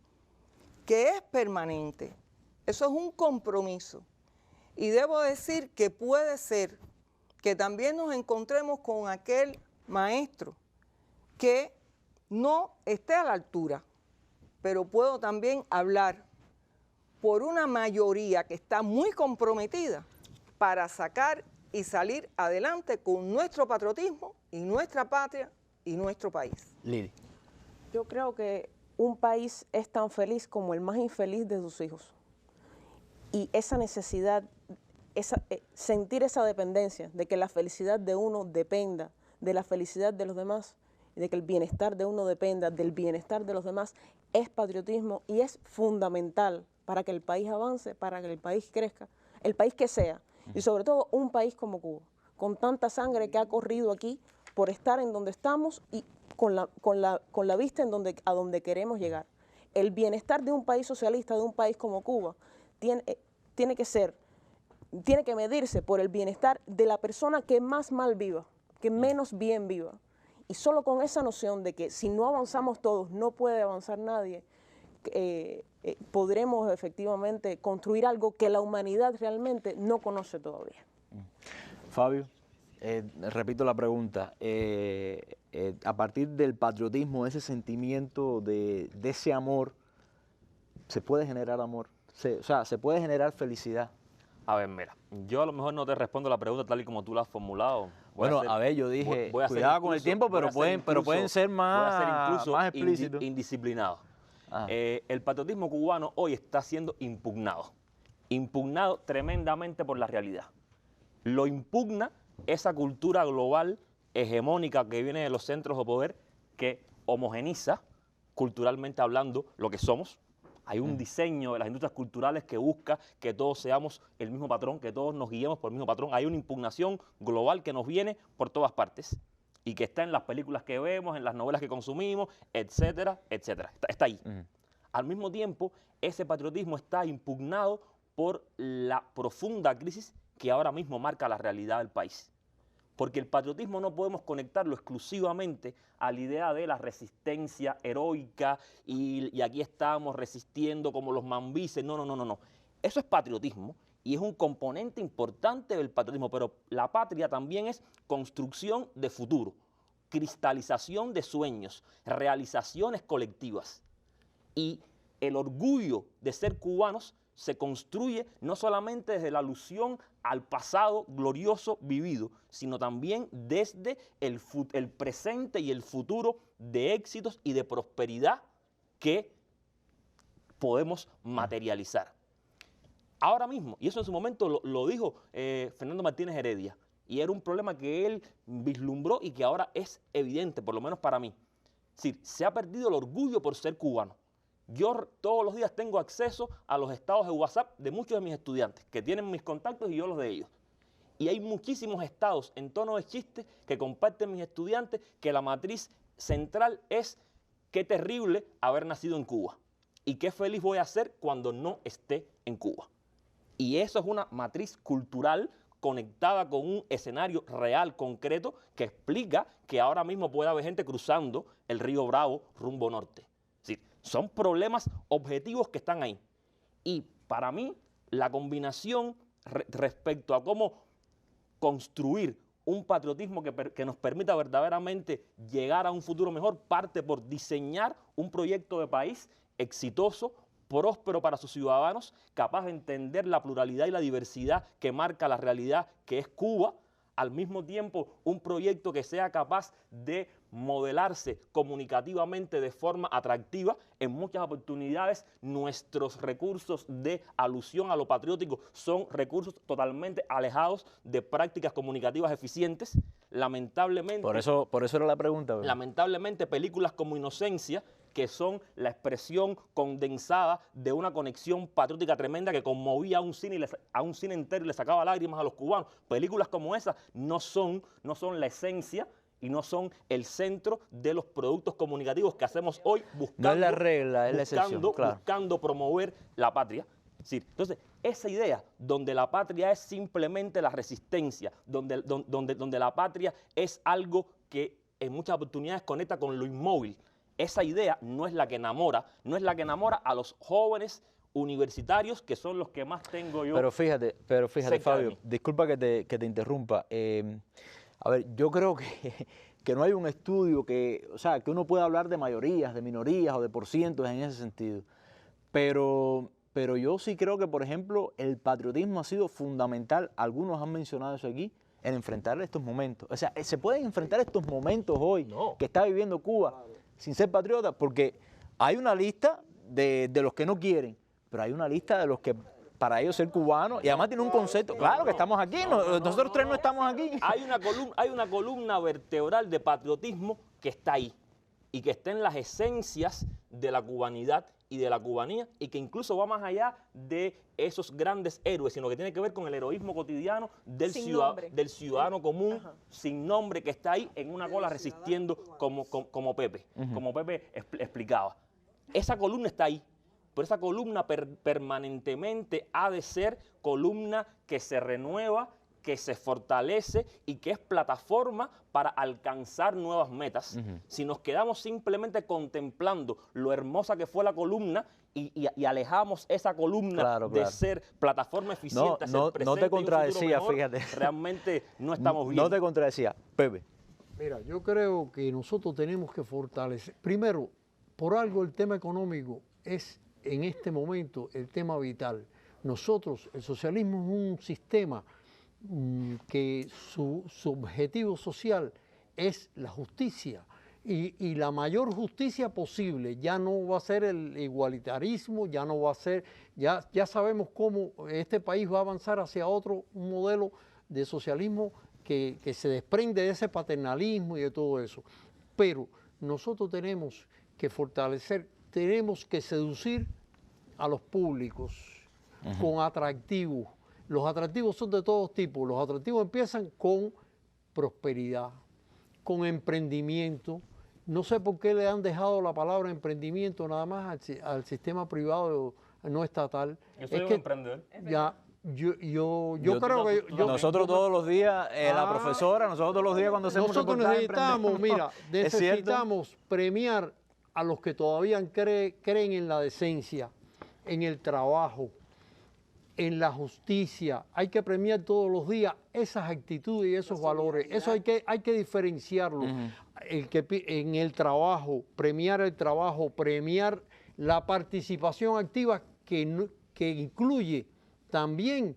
que es permanente. Eso es un compromiso. Y debo decir que puede ser que también nos encontremos con aquel maestro que no esté a la altura, pero puedo también hablar por una mayoría que está muy comprometida para sacar y salir adelante con nuestro patriotismo y nuestra patria y nuestro país. Lili. Yo creo que un país es tan feliz como el más infeliz de sus hijos. Y esa necesidad, sentir esa dependencia de que la felicidad de uno dependa de la felicidad de los demás, y de que el bienestar de uno dependa del bienestar de los demás, es patriotismo y es fundamental para que el país avance, para que el país crezca, el país que sea, y sobre todo un país como Cuba, con tanta sangre que ha corrido aquí por estar en donde estamos y con la vista a donde queremos llegar. El bienestar de un país socialista, de un país como Cuba, tiene que medirse por el bienestar de la persona que más mal viva, que menos bien viva. Y solo con esa noción de que si no avanzamos todos, no puede avanzar nadie, podremos efectivamente construir algo que la humanidad realmente no conoce todavía. Fabio, repito la pregunta. A partir del patriotismo, ese sentimiento de ese amor, ¿se puede generar amor? O sea, ¿se puede generar felicidad? A ver, mira, yo a lo mejor no te respondo la pregunta tal y como tú la has formulado. Bueno, a ver, yo dije, cuidado con el tiempo, pero pueden ser más explícitos. Indisciplinados. El patriotismo cubano hoy está siendo impugnado tremendamente por la realidad. Lo impugna esa cultura global hegemónica que viene de los centros de poder que homogeniza, culturalmente hablando, lo que somos. Hay un diseño de las industrias culturales que busca que todos seamos el mismo patrón, que todos nos guiemos por el mismo patrón. Hay una impugnación global que nos viene por todas partes y que está en las películas que vemos, en las novelas que consumimos, etcétera, etcétera. Está ahí. Al mismo tiempo, ese patriotismo está impugnado por la profunda crisis que ahora mismo marca la realidad del país. Porque el patriotismo no podemos conectarlo exclusivamente a la idea de la resistencia heroica y aquí estamos resistiendo como los mambises. No. Eso es patriotismo y es un componente importante del patriotismo, pero la patria también es construcción de futuro, cristalización de sueños, realizaciones colectivas. Y el orgullo de ser cubanos se construye no solamente desde la alusión al pasado glorioso vivido, sino también desde el presente y el futuro de éxitos y de prosperidad que podemos materializar. Ahora mismo, y eso en su momento lo dijo Fernando Martínez Heredia, y era un problema que él vislumbró y que ahora es evidente, por lo menos para mí, Es decir, se ha perdido el orgullo por ser cubano. Yo todos los días tengo acceso a los estados de WhatsApp de muchos de mis estudiantes, que tienen mis contactos y yo los de ellos. Y hay muchísimos estados en tono de chiste que comparten mis estudiantes que la matriz central es qué terrible haber nacido en Cuba y qué feliz voy a ser cuando no esté en Cuba. Y eso es una matriz cultural conectada con un escenario real, concreto, que explica que ahora mismo puede haber gente cruzando el río Bravo rumbo norte. Es decir, son problemas objetivos que están ahí. Y para mí, la combinación respecto a cómo construir un patriotismo que nos permita verdaderamente llegar a un futuro mejor parte por diseñar un proyecto de país exitoso, próspero para sus ciudadanos, capaz de entender la pluralidad y la diversidad que marca la realidad que es Cuba, al mismo tiempo un proyecto que sea capaz de modelarse comunicativamente de forma atractiva. En muchas oportunidades nuestros recursos de alusión a lo patriótico son recursos totalmente alejados de prácticas comunicativas eficientes. Lamentablemente... Por eso era la pregunta. ¿Verdad? Lamentablemente películas como Inocencia, que son la expresión condensada de una conexión patriótica tremenda que conmovía a un cine entero y le sacaba lágrimas a los cubanos. Películas como esas no son la esencia y no son el centro de los productos comunicativos que hacemos hoy buscando, no es la regla, es la excepción, claro. Buscando promover la patria. Sí, entonces, esa idea donde la patria es simplemente la resistencia, donde la patria es algo que en muchas oportunidades conecta con lo inmóvil, esa idea no es la que enamora, a los jóvenes universitarios, que son los que más tengo yo. Pero fíjate Fabio, disculpa que te interrumpa. A ver, yo creo que no hay un estudio que uno pueda hablar de mayorías, de minorías o de porcientos en ese sentido. Pero yo sí creo que, por ejemplo, el patriotismo ha sido fundamental, algunos han mencionado eso aquí, en enfrentar estos momentos. O sea, se pueden enfrentar estos momentos hoy que está viviendo Cuba sin ser patriota, porque hay una lista de los que no quieren, pero hay una lista de los que para ellos ser cubanos, y además tiene un concepto, claro que estamos aquí, nosotros tres no estamos aquí. Hay una columna vertebral de patriotismo que está ahí, y que está en las esencias de la cubanidad y de la cubanía, y que incluso va más allá de esos grandes héroes, sino que tiene que ver con el heroísmo cotidiano del ciudadano común, sin nombre, que está ahí en una cola resistiendo como Pepe, como Pepe explicaba. Esa columna está ahí, pero esa columna permanentemente ha de ser columna que se renueva, que se fortalece y que es plataforma para alcanzar nuevas metas. Si nos quedamos simplemente contemplando lo hermosa que fue la columna y alejamos esa columna de ser plataforma eficiente, no te contradecía, mejor, fíjate. Realmente no estamos bien. No te contradecía, Pepe. Mira, yo creo que nosotros tenemos que fortalecer, primero, por algo el tema económico es en este momento el tema vital. Nosotros, el socialismo es un sistema que su objetivo social es la justicia y la mayor justicia posible. Ya no va a ser el igualitarismo, ya no va a ser, ya sabemos cómo este país va a avanzar hacia un modelo de socialismo que se desprende de ese paternalismo y de todo eso. Pero nosotros tenemos que fortalecer, tenemos que seducir a los públicos con atractivos. Los atractivos son de todos tipos. Los atractivos empiezan con prosperidad, con emprendimiento. No sé por qué le han dejado la palabra emprendimiento nada más al sistema privado no estatal. Yo soy un emprendedor. Ya, yo creo que... nosotros todos los días, la profesora, nosotros todos los días cuando hacemos nosotros necesitamos, mira, necesitamos premiar a los que todavía creen en la decencia, en el trabajo, en la justicia. Hay que premiar todos los días esas actitudes y esos valores. Eso hay que diferenciarlo. En el trabajo, premiar la participación activa que incluye también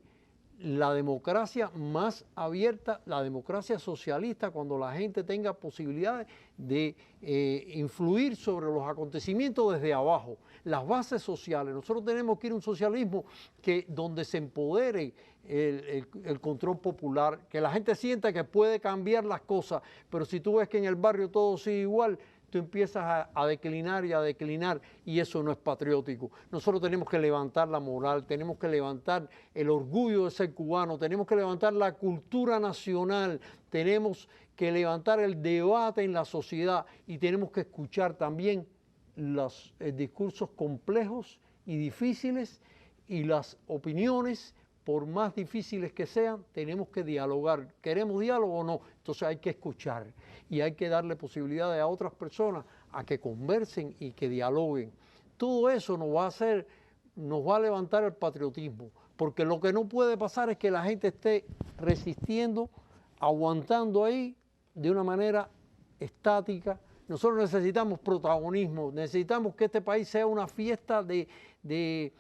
la democracia más abierta, la democracia socialista, cuando la gente tenga posibilidades de influir sobre los acontecimientos desde abajo, las bases sociales. Nosotros tenemos que ir a un socialismo donde se empodere el control popular, que la gente sienta que puede cambiar las cosas, pero si tú ves que en el barrio todo sigue igual, tú empiezas a declinar y a declinar, y eso no es patriótico. Nosotros tenemos que levantar la moral, tenemos que levantar el orgullo de ser cubano, tenemos que levantar la cultura nacional, tenemos que levantar el debate en la sociedad y tenemos que escuchar también los discursos complejos y difíciles y las opiniones, por más difíciles que sean, tenemos que dialogar. ¿Queremos diálogo o no? Entonces hay que escuchar y hay que darle posibilidades a otras personas a que conversen y que dialoguen. Todo eso nos va a levantar el patriotismo, porque lo que no puede pasar es que la gente esté resistiendo, aguantando ahí de una manera estática. Nosotros necesitamos protagonismo, necesitamos que este país sea una fiesta de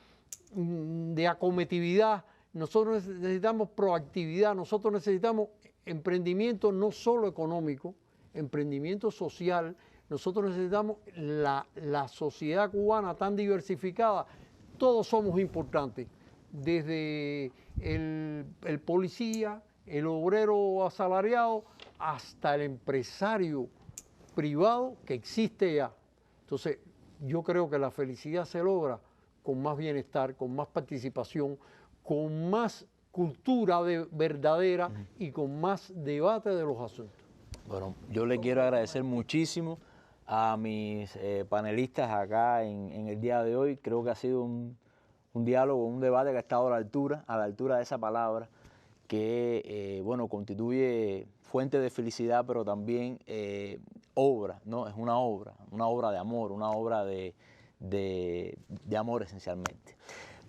acometividad. Nosotros necesitamos proactividad, nosotros necesitamos emprendimiento no solo económico, emprendimiento social. Nosotros necesitamos la sociedad cubana tan diversificada. Todos somos importantes, desde el policía, el obrero asalariado, hasta el empresario privado que existe ya. Entonces, yo creo que la felicidad se logra con más bienestar, con más participación, con más cultura verdadera y con más debate de los asuntos. Bueno, yo le quiero agradecer muchísimo a mis panelistas acá en el día de hoy. Creo que ha sido un diálogo, un debate que ha estado a la altura de esa palabra, que bueno, constituye fuente de felicidad, pero también obra, ¿no? Es una obra de amor, una obra de amor esencialmente.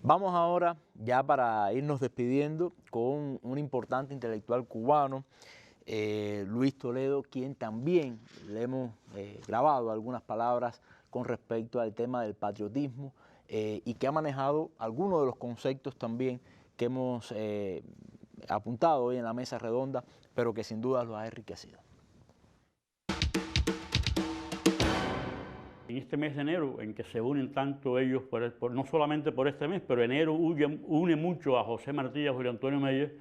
Vamos ahora, ya para irnos despidiendo, con un importante intelectual cubano, Luis Toledo, quien también le hemos grabado algunas palabras con respecto al tema del patriotismo y que ha manejado algunos de los conceptos también que hemos apuntado hoy en la mesa redonda, pero que sin duda los ha enriquecido. En este mes de enero, en que se unen tanto ellos, no solamente por este mes, pero enero une mucho a José Martí y a Julio Antonio Meyer,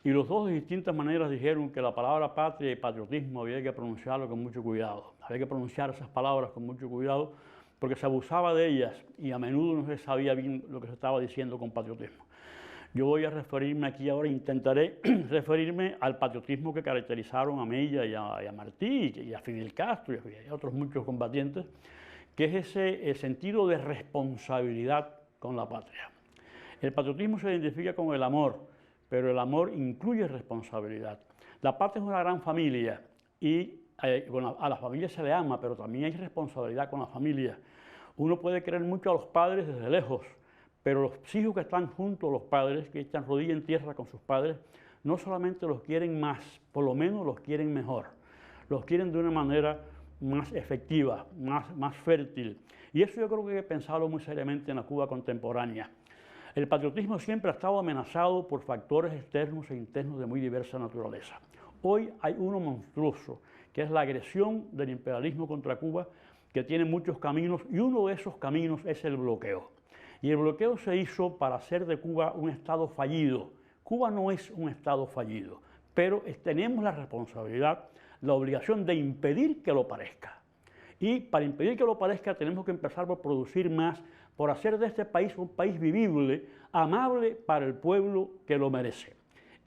y los dos de distintas maneras dijeron que la palabra patria y patriotismo había que pronunciarlo con mucho cuidado. Había que pronunciar esas palabras con mucho cuidado porque se abusaba de ellas y a menudo no se sabía bien lo que se estaba diciendo con patriotismo. Yo voy a referirme aquí ahora, intentaré referirme al patriotismo que caracterizaron a Mella y a Martí y a Fidel Castro y a otros muchos combatientes, que es ese sentido de responsabilidad con la patria. El patriotismo se identifica con el amor, pero el amor incluye responsabilidad. La patria es una gran familia y bueno, a la familia se le ama, pero también hay responsabilidad con la familia. Uno puede querer mucho a los padres desde lejos, pero los hijos que están junto a los padres, que echan rodilla en tierra con sus padres, no solamente los quieren más, por lo menos los quieren mejor. Los quieren de una manera más efectiva, más fértil. Y eso yo creo que hay que pensarlo muy seriamente en la Cuba contemporánea. El patriotismo siempre ha estado amenazado por factores externos e internos de muy diversa naturaleza. Hoy hay uno monstruoso, que es la agresión del imperialismo contra Cuba, que tiene muchos caminos, y uno de esos caminos es el bloqueo. Y el bloqueo se hizo para hacer de Cuba un Estado fallido. Cuba no es un Estado fallido, pero tenemos la responsabilidad, la obligación de impedir que lo parezca. Y para impedir que lo parezca tenemos que empezar por producir más, por hacer de este país un país vivible, amable para el pueblo que lo merece.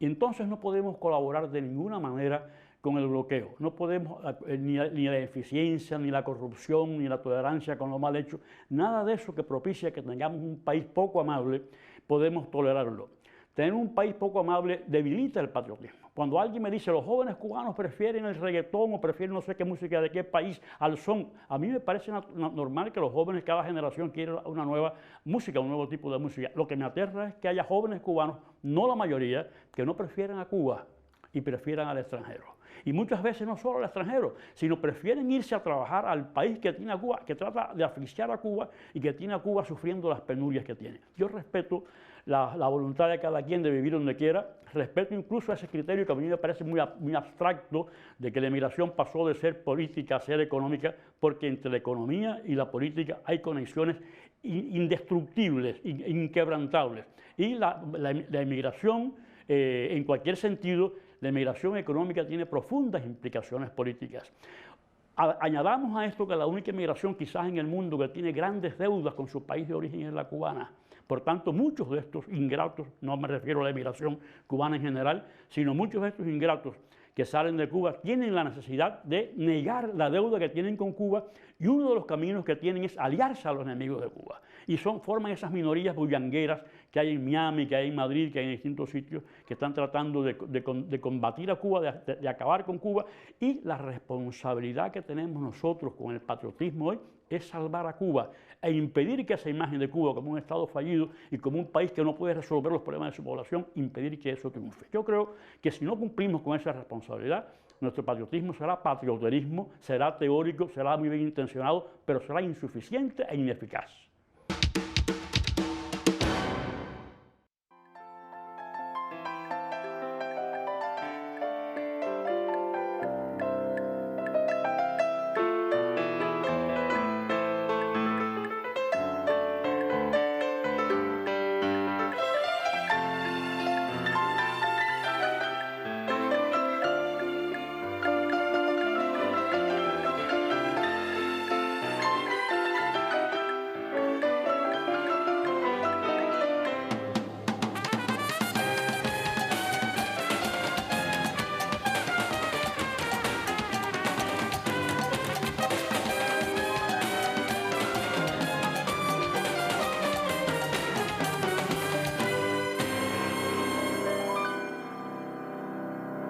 Y entonces no podemos colaborar de ninguna manera con el bloqueo. No podemos, ni la eficiencia, ni la corrupción, ni la tolerancia con lo mal hecho, nada de eso que propicia que tengamos un país poco amable, podemos tolerarlo. Tener un país poco amable debilita el patriotismo. Cuando alguien me dice, los jóvenes cubanos prefieren el reggaetón o prefieren no sé qué música de qué país al son, a mí me parece normal que los jóvenes, cada generación quiera una nueva música, un nuevo tipo de música. Lo que me aterra es que haya jóvenes cubanos, no la mayoría, que no prefieran a Cuba y prefieran al extranjero. Y muchas veces no solo al extranjero, sino prefieren irse a trabajar al país que tiene a Cuba, que trata de asfixiar a Cuba y que tiene a Cuba sufriendo las penurias que tiene. Yo respeto la voluntad de cada quien de vivir donde quiera, respeto incluso ese criterio que a mí me parece muy abstracto de que la emigración pasó de ser política a ser económica, porque entre la economía y la política hay conexiones indestructibles, inquebrantables. Y la emigración, en cualquier sentido, la emigración económica tiene profundas implicaciones políticas. Añadamos a esto que la única migración quizás en el mundo que tiene grandes deudas con su país de origen es la cubana. Por tanto, muchos de estos ingratos, no me refiero a la emigración cubana en general, sino muchos de estos ingratos que salen de Cuba tienen la necesidad de negar la deuda que tienen con Cuba, y uno de los caminos que tienen es aliarse a los enemigos de Cuba. Y forman esas minorías bullangueras que hay en Miami, que hay en Madrid, que hay en distintos sitios, que están tratando de combatir a Cuba, de acabar con Cuba. Y la responsabilidad que tenemos nosotros con el patriotismo hoy es salvar a Cuba e impedir que esa imagen de Cuba como un Estado fallido y como un país que no puede resolver los problemas de su población, impedir que eso triunfe. Yo creo que si no cumplimos con esa responsabilidad, nuestro patriotismo será patrioterismo, será teórico, será muy bien intencionado, pero será insuficiente e ineficaz.